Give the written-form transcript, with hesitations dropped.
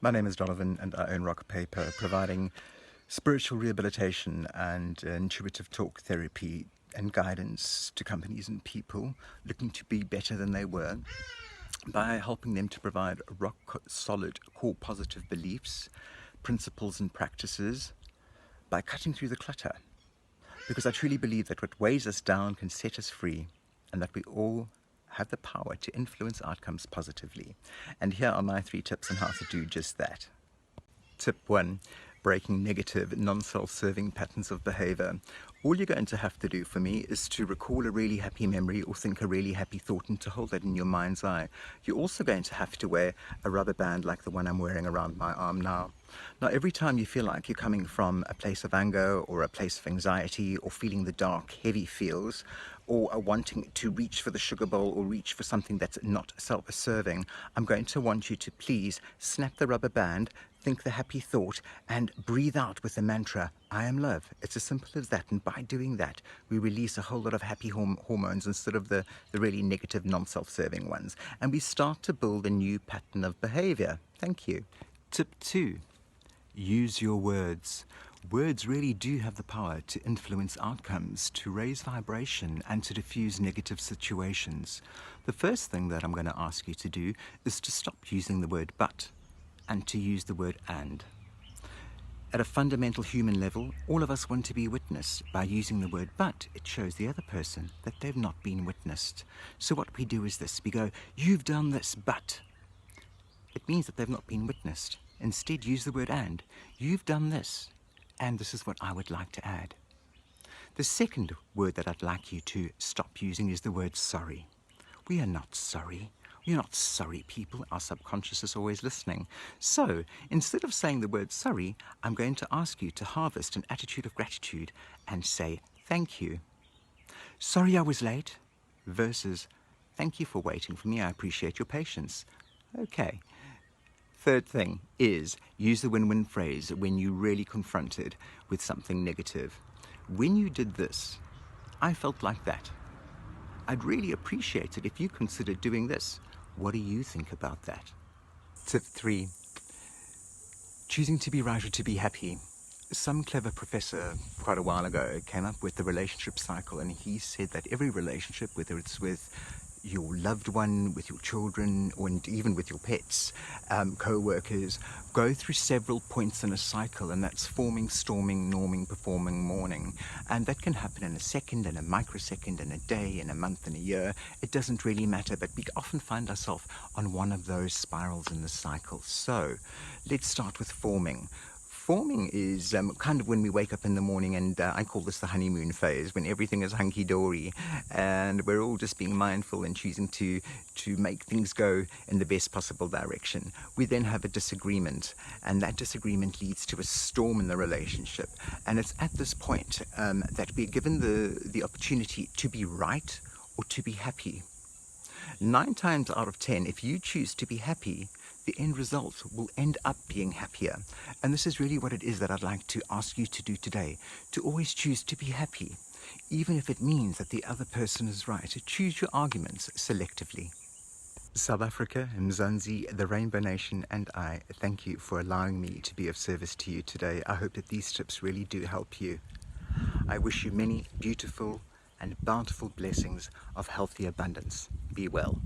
My name is Donovan and I own Rock Paper, providing spiritual rehabilitation and intuitive talk therapy and guidance to companies and people looking to be better than they were by helping them to provide rock solid core positive beliefs, principles and practices by cutting through the clutter. Because I truly believe that what weighs us down can set us free, and that we all have the power to influence outcomes positively. And here are my 3 tips on how to do just that. Tip 1, breaking negative, non-self-serving patterns of behavior. All you're going to have to do for me is to recall a really happy memory or think a really happy thought and to hold that in your mind's eye. You're also going to have to wear a rubber band like the one I'm wearing around my arm now. Now, every time you feel like you're coming from a place of anger or a place of anxiety or feeling the dark, heavy feels, or are wanting to reach for the sugar bowl or reach for something that's not self-serving, I'm going to want you to please snap the rubber band, think the happy thought, and breathe out with the mantra, I am love. It's as simple as that. And by doing that, we release a whole lot of happy hormones instead of the really negative, non-self-serving ones. And we start to build a new pattern of behavior. Thank you. Tip 2. Use your words. Words really do have the power to influence outcomes, to raise vibration, and to diffuse negative situations. The first thing that I'm going to ask you to do is to stop using the word but and to use the word and. At a fundamental human level, all of us want to be witnessed. By using the word but, it shows the other person that they've not been witnessed. So what we do is this. We go, you've done this, but. It means that they've not been witnessed. Instead, use the word and. You've done this, and this is what I would like to add. The second word that I'd like you to stop using is the word sorry. We are not sorry. We're not sorry people. Our subconscious is always listening. So, instead of saying the word sorry, I'm going to ask you to harvest an attitude of gratitude and say thank you. Sorry I was late versus thank you for waiting for me. I appreciate your patience. Okay. Third thing is use the win-win phrase when you're really confronted with something negative. When you did this, I felt like that. I'd really appreciate it if you considered doing this. What do you think about that? Tip 3. Choosing to be right or to be happy. Some clever professor quite a while ago came up with the relationship cycle, and he said that every relationship, whether it's with your loved one, with your children, or even with your pets, co-workers, go through several points in a cycle, and that's forming, storming, norming, performing, mourning. And that can happen in a second, in a microsecond, in a day, in a month, in a year. It doesn't really matter, but we often find ourselves on one of those spirals in the cycle. So let's start with forming. Forming is kind of when we wake up in the morning, and I call this the honeymoon phase, when everything is hunky-dory and we're all just being mindful and choosing to make things go in the best possible direction. We then have a disagreement, and that disagreement leads to a storm in the relationship. And it's at this point that we're given the opportunity to be right or to be happy. 9 times out of 10, if you choose to be happy, the end result will end up being happier. And this is really what it is that I'd like to ask you to do today, to always choose to be happy, even if it means that the other person is right. Choose your arguments selectively. South Africa, Mzansi, the Rainbow Nation, and I thank you for allowing me to be of service to you today. I hope that these tips really do help you. I wish you many beautiful and bountiful blessings of healthy abundance. Be well.